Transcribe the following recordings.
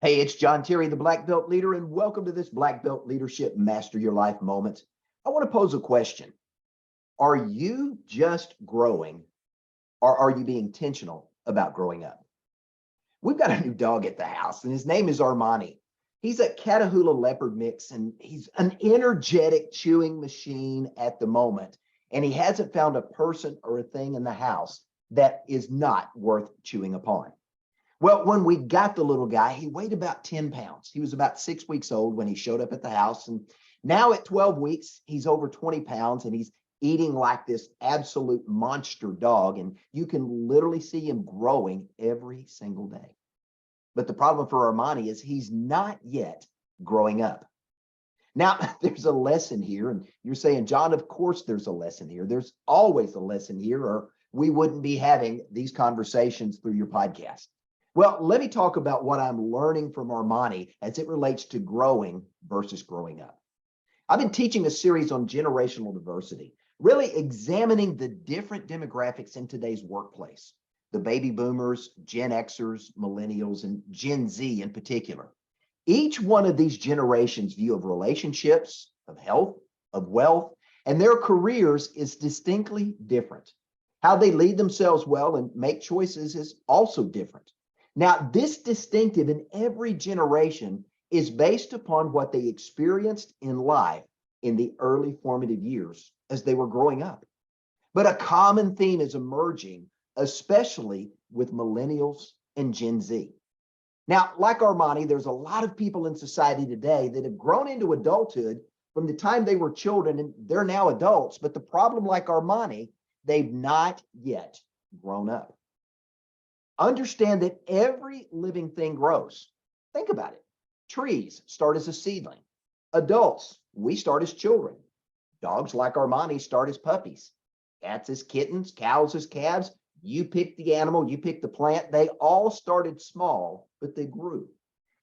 Hey, it's John Terry, the Black Belt Leader, and welcome to this Black Belt Leadership Master Your Life moment. I want to pose a question. Are you just growing, or are you being intentional about growing up? We've got a new dog at the house, and his name is Armani. He's a Catahoula Leopard mix, and he's an energetic chewing machine at the moment. And he hasn't found a person or a thing in the house that is not worth chewing upon. Well, when we got the little guy, he weighed about 10 pounds. He was about 6 weeks old when he showed up at the house. And now at 12 weeks, he's over 20 pounds and he's eating like this absolute monster dog. And you can literally see him growing every single day. But the problem for Armani is he's not yet growing up. Now, there's a lesson here. And you're saying, John, of course there's a lesson here. There's always a lesson here, or we wouldn't be having these conversations through your podcast. Well, let me talk about what I'm learning from Armani as it relates to growing versus growing up. I've been teaching a series on generational diversity, really examining the different demographics in today's workplace, the baby boomers, Gen Xers, millennials, and Gen Z in particular. Each one of these generations' view of relationships, of health, of wealth, and their careers is distinctly different. How they lead themselves well and make choices is also different. Now, this distinctive in every generation is based upon what they experienced in life in the early formative years as they were growing up. But a common theme is emerging, especially with millennials and Gen Z. Now, like Armani, there's a lot of people in society today that have grown into adulthood from the time they were children, and they're now adults. But the problem, like Armani, they've not yet grown up. Understand that every living thing grows. Think about it. Trees start as a seedling. Adults, we start as children. Dogs like Armani start as puppies. Cats as kittens, cows as calves. You pick the animal, you pick the plant. They all started small, but they grew.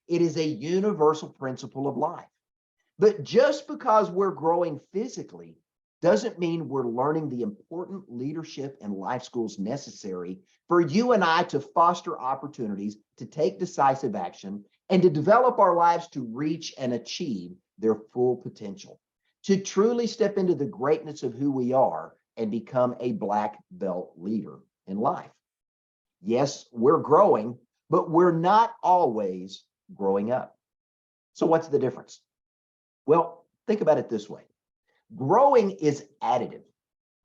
It is a universal principle of life. But just because we're growing physically doesn't mean we're learning the important leadership and life skills necessary for you and I to foster opportunities to take decisive action and to develop our lives to reach and achieve their full potential, to truly step into the greatness of who we are and become a black belt leader in life. Yes, we're growing, but we're not always growing up. So what's the difference? Well, think about it this way. Growing is additive.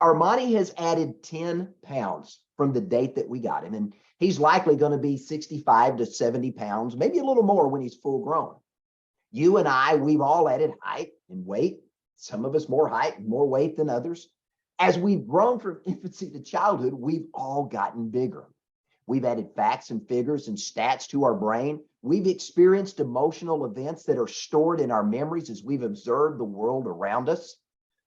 Armani has added 10 pounds from the date that we got him, and he's likely going to be 65 to 70 pounds, maybe a little more when he's full grown. You and I, we've all added height and weight, some of us more height and more weight than others. As we've grown from infancy to childhood, we've all gotten bigger. We've added facts and figures and stats to our brain. We've experienced emotional events that are stored in our memories as we've observed the world around us.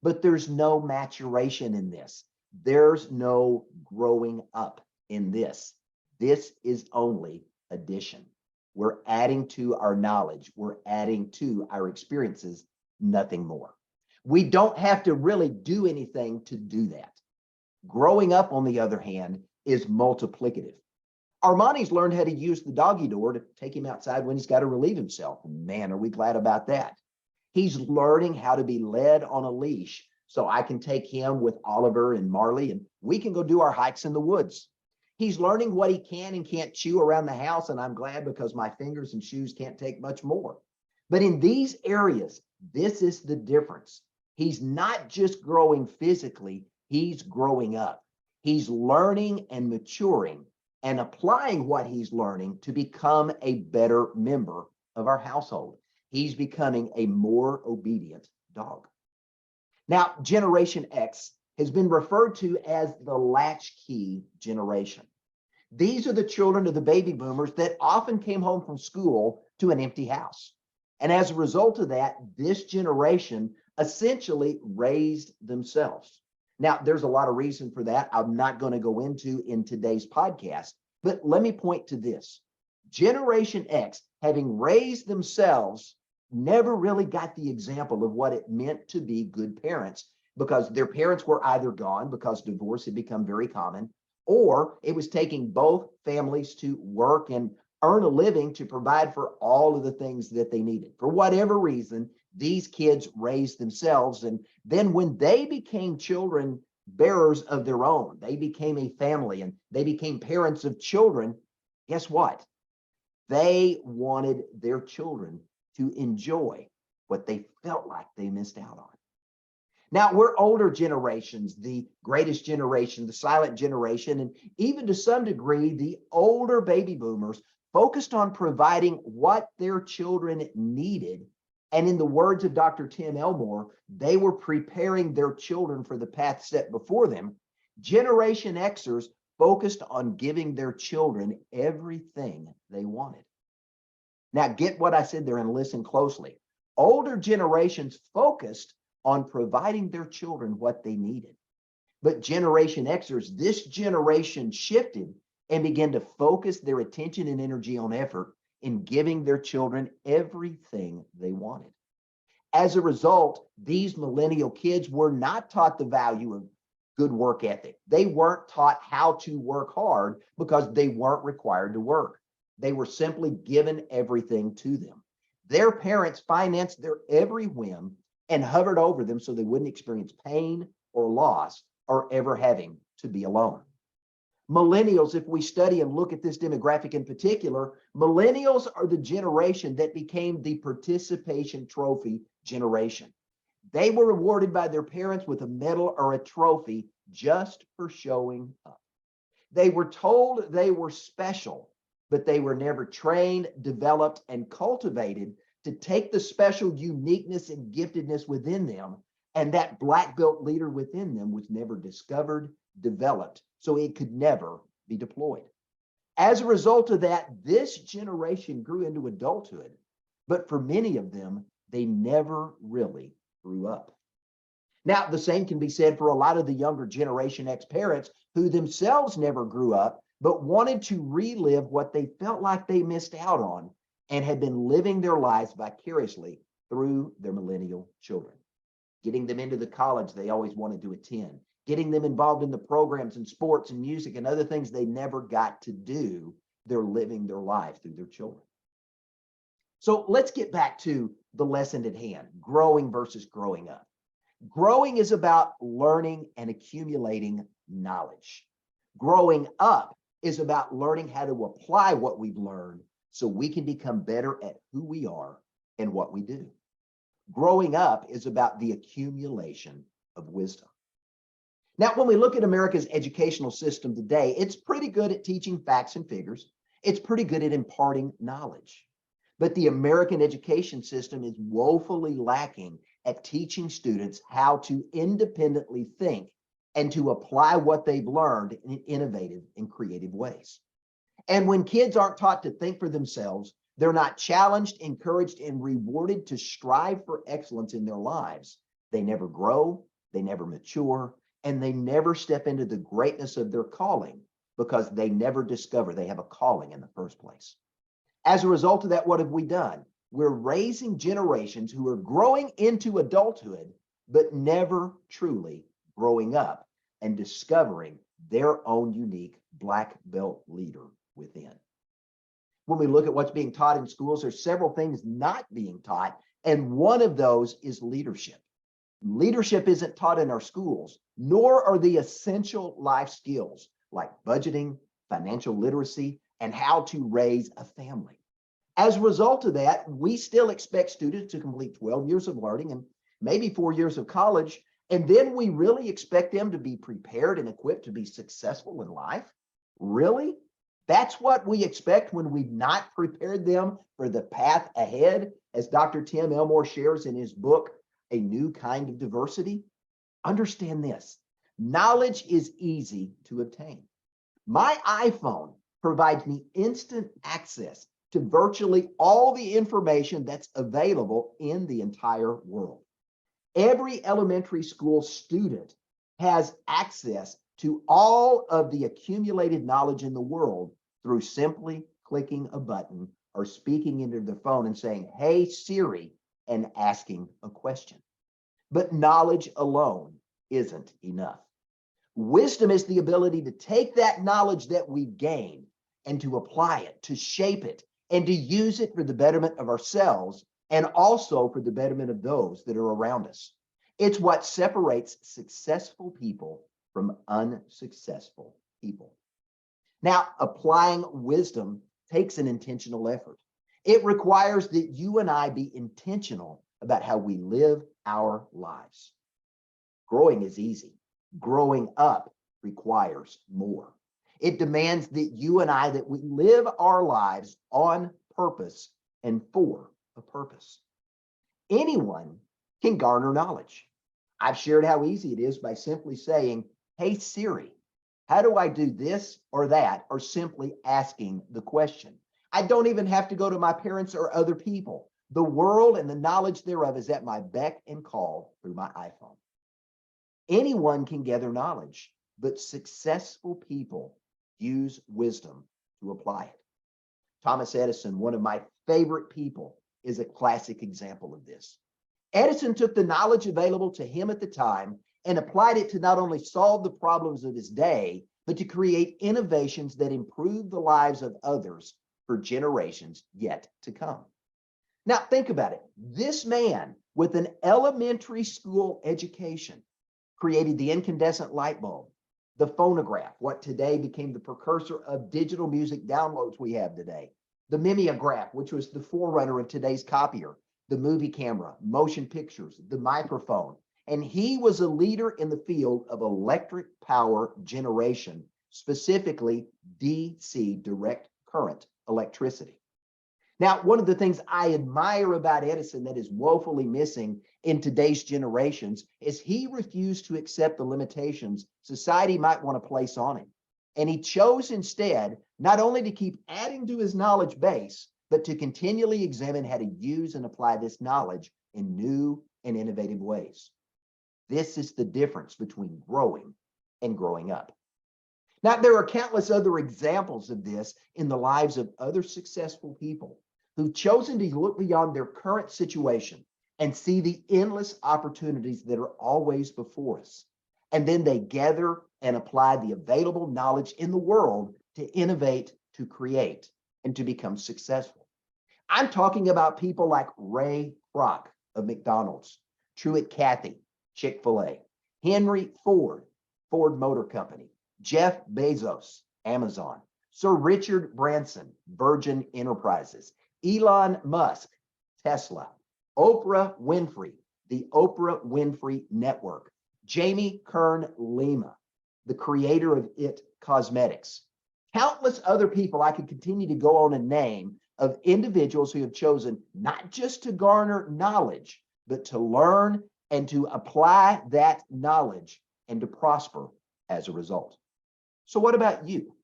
But there's no maturation in this. There's no growing up in this. This is only addition. We're adding to our knowledge. We're adding to our experiences, nothing more. We don't have to really do anything to do that. Growing up, on the other hand, is multiplicative. Armani's learned how to use the doggy door to take him outside when he's got to relieve himself. Man, are we glad about that. He's learning how to be led on a leash so I can take him with Oliver and Marley and we can go do our hikes in the woods. He's learning what he can and can't chew around the house, and I'm glad because my fingers and shoes can't take much more. But in these areas, this is the difference. He's not just growing physically, he's growing up. He's learning and maturing and applying what he's learning to become a better member of our household. He's becoming a more obedient dog. Now, Generation X has been referred to as the latchkey generation. These are the children of the baby boomers that often came home from school to an empty house. And as a result of that, this generation essentially raised themselves. Now, there's a lot of reason for that I'm not going to go into in today's podcast, but let me point to this. Generation X, having raised themselves, never really got the example of what it meant to be good parents because their parents were either gone because divorce had become very common, or it was taking both families to work and earn a living to provide for all of the things that they needed. For whatever reason, these kids raised themselves. And then when they became children bearers of their own, they became a family and they became parents of children. Guess what? They wanted their children to enjoy what they felt like they missed out on. Now, we're older generations, the greatest generation, the silent generation, and even to some degree, the older baby boomers focused on providing what their children needed. And in the words of Dr. Tim Elmore, they were preparing their children for the path set before them. Generation Xers focused on giving their children everything they wanted. Now, get what I said there and listen closely. Older generations focused on providing their children what they needed. But Generation Xers, this generation shifted and began to focus their attention and energy on effort in giving their children everything they wanted. As a result, these millennial kids were not taught the value of good work ethic. They weren't taught how to work hard because they weren't required to work. They were simply given everything to them. Their parents financed their every whim and hovered over them so they wouldn't experience pain or loss or ever having to be alone. Millennials, if we study and look at this demographic in particular, millennials are the generation that became the participation trophy generation. They were rewarded by their parents with a medal or a trophy just for showing up. They were told they were special, but they were never trained, developed, and cultivated to take the special uniqueness and giftedness within them, and that black belt leader within them was never discovered, developed, so it could never be deployed. As a result of that, this generation grew into adulthood, but for many of them, they never really grew up. Now, the same can be said for a lot of the younger Generation X parents who themselves never grew up, but wanted to relive what they felt like they missed out on and had been living their lives vicariously through their millennial children. Getting them into the college they always wanted to attend, getting them involved in the programs and sports and music and other things they never got to do. They're living their life through their children. So let's get back to the lesson at hand, growing versus growing up. Growing is about learning and accumulating knowledge. Growing up is about learning how to apply what we've learned so we can become better at who we are and what we do. Growing up is about the accumulation of wisdom. Now, when we look at America's educational system today, it's pretty good at teaching facts and figures. It's pretty good at imparting knowledge. But the American education system is woefully lacking at teaching students how to independently think and to apply what they've learned in innovative and creative ways. And when kids aren't taught to think for themselves, they're not challenged, encouraged, and rewarded to strive for excellence in their lives. They never grow, they never mature, and they never step into the greatness of their calling because they never discover they have a calling in the first place. As a result of that, what have we done? We're raising generations who are growing into adulthood, but never truly growing up and discovering their own unique black belt leader within. When we look at what's being taught in schools, there's several things not being taught, and one of those is leadership. Leadership isn't taught in our schools, nor are the essential life skills like budgeting, financial literacy, and how to raise a family. As a result of that, we still expect students to complete 12 years of learning and maybe 4 years of college, and then we really expect them to be prepared and equipped to be successful in life? Really? That's what we expect when we've not prepared them for the path ahead, as Dr. Tim Elmore shares in his book, A New Kind of Diversity? Understand this, knowledge is easy to obtain. My iPhone provides me instant access to virtually all the information that's available in the entire world. Every elementary school student has access to all of the accumulated knowledge in the world through simply clicking a button or speaking into their phone and saying, "Hey Siri," and asking a question. But knowledge alone isn't enough. Wisdom is the ability to take that knowledge that we've gained and to apply it, to shape it, and to use it for the betterment of ourselves and also for the betterment of those that are around us. It's what separates successful people from unsuccessful people. Now, applying wisdom takes an intentional effort. It requires that you and I be intentional about how we live our lives. Growing is easy. Growing up requires more. It demands that you and I, that we live our lives on purpose and for a purpose. Anyone can garner knowledge. I've shared how easy it is by simply saying, "Hey Siri, how do I do this or that?" or simply asking the question. I don't even have to go to my parents or other people. The world and the knowledge thereof is at my beck and call through my iPhone. Anyone can gather knowledge, but successful people use wisdom to apply it. Thomas Edison, one of my favorite people, is a classic example of this. Edison took the knowledge available to him at the time and applied it to not only solve the problems of his day, but to create innovations that improve the lives of others for generations yet to come. Now, think about it. This man with an elementary school education created the incandescent light bulb, the phonograph, what today became the precursor of digital music downloads we have today, the mimeograph, which was the forerunner of today's copier, the movie camera, motion pictures, the microphone. And he was a leader in the field of electric power generation, specifically DC, direct current electricity. Now, one of the things I admire about Edison that is woefully missing in today's generations is he refused to accept the limitations society might want to place on him. And he chose instead not only to keep adding to his knowledge base, but to continually examine how to use and apply this knowledge in new and innovative ways. This is the difference between growing and growing up. Now, there are countless other examples of this in the lives of other successful people who've chosen to look beyond their current situation and see the endless opportunities that are always before us. And then they gather and apply the available knowledge in the world to innovate, to create, and to become successful. I'm talking about people like Ray Kroc of McDonald's, Truett Cathy, Chick-fil-A, Henry Ford, Ford Motor Company, Jeff Bezos, Amazon, Sir Richard Branson, Virgin Enterprises, Elon Musk, Tesla, Oprah Winfrey, the Oprah Winfrey Network, Jamie Kern Lima, the creator of IT Cosmetics, countless other people I could continue to go on and name of individuals who have chosen not just to garner knowledge, but to learn and to apply that knowledge and to prosper as a result. So what about you?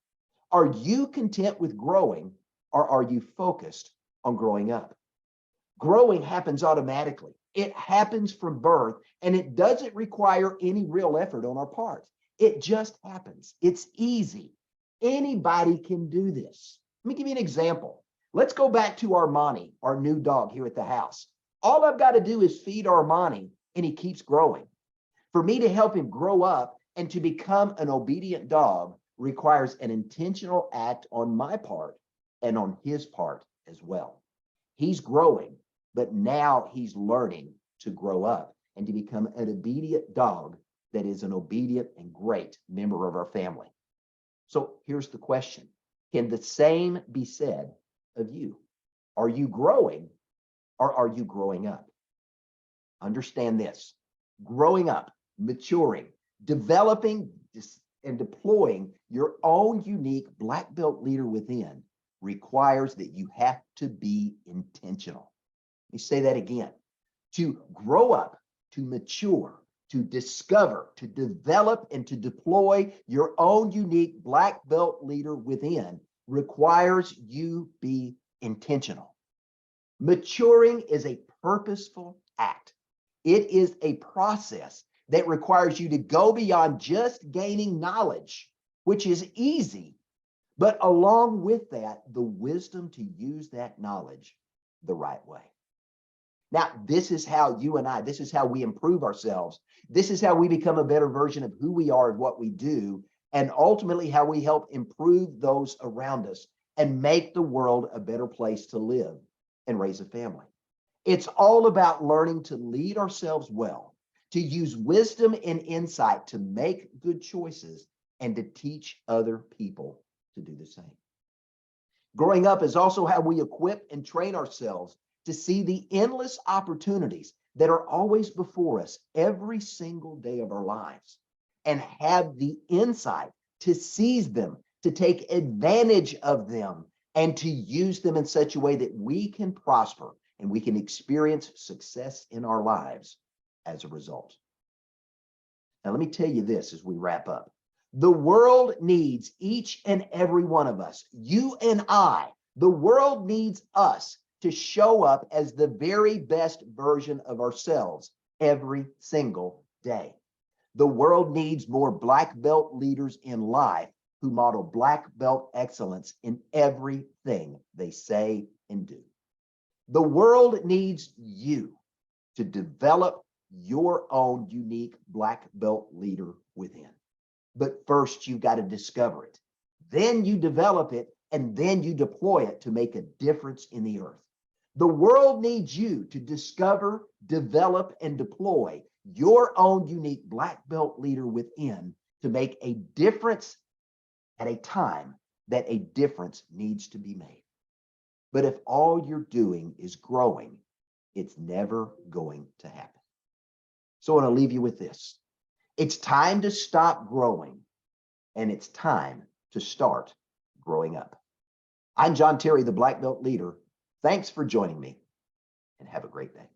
Are you content with growing, or are you focused on growing up? Growing happens automatically. It happens from birth, and it doesn't require any real effort on our part. It just happens. It's easy. Anybody can do this. Let me give you an example. Let's go back to Armani, our new dog here at the house. All I've got to do is feed Armani, and he keeps growing. For me to help him grow up and to become an obedient dog requires an intentional act on my part and on his part as well. He's growing, but now he's learning to grow up and to become an obedient dog that is an obedient and great member of our family. So here's the question. Can the same be said of you? Are you growing, or are you growing up? Understand this. Growing up, maturing, developing and deploying your own unique black belt leader within requires that you have to be intentional. Let me say that again. To grow up, to mature, to discover, to develop, and to deploy your own unique black belt leader within requires you be intentional. Maturing is a purposeful act. It is a process that requires you to go beyond just gaining knowledge, which is easy, but along with that, the wisdom to use that knowledge the right way. Now, this is how you and I, this is how we improve ourselves. This is how we become a better version of who we are and what we do and ultimately how we help improve those around us and make the world a better place to live and raise a family. It's all about learning to lead ourselves well, to use wisdom and insight to make good choices, and to teach other people to do the same. Growing up is also how we equip and train ourselves to see the endless opportunities that are always before us every single day of our lives and have the insight to seize them, to take advantage of them, and to use them in such a way that we can prosper and we can experience success in our lives as a result. Now, let me tell you this as we wrap up. The world needs each and every one of us, you and I. The world needs us to show up as the very best version of ourselves every single day. The world needs more black belt leaders in life who model black belt excellence in everything they say and do. The world needs you to develop your own unique black belt leader within. But first, you've got to discover it. Then you develop it, and then you deploy it to make a difference in the earth. The world needs you to discover, develop, and deploy your own unique black belt leader within to make a difference at a time that a difference needs to be made. But if all you're doing is growing, it's never going to happen. So I want to leave you with this. It's time to stop growing, and it's time to start growing up. I'm John Terry, the Black Belt Leader. Thanks for joining me, and have a great day.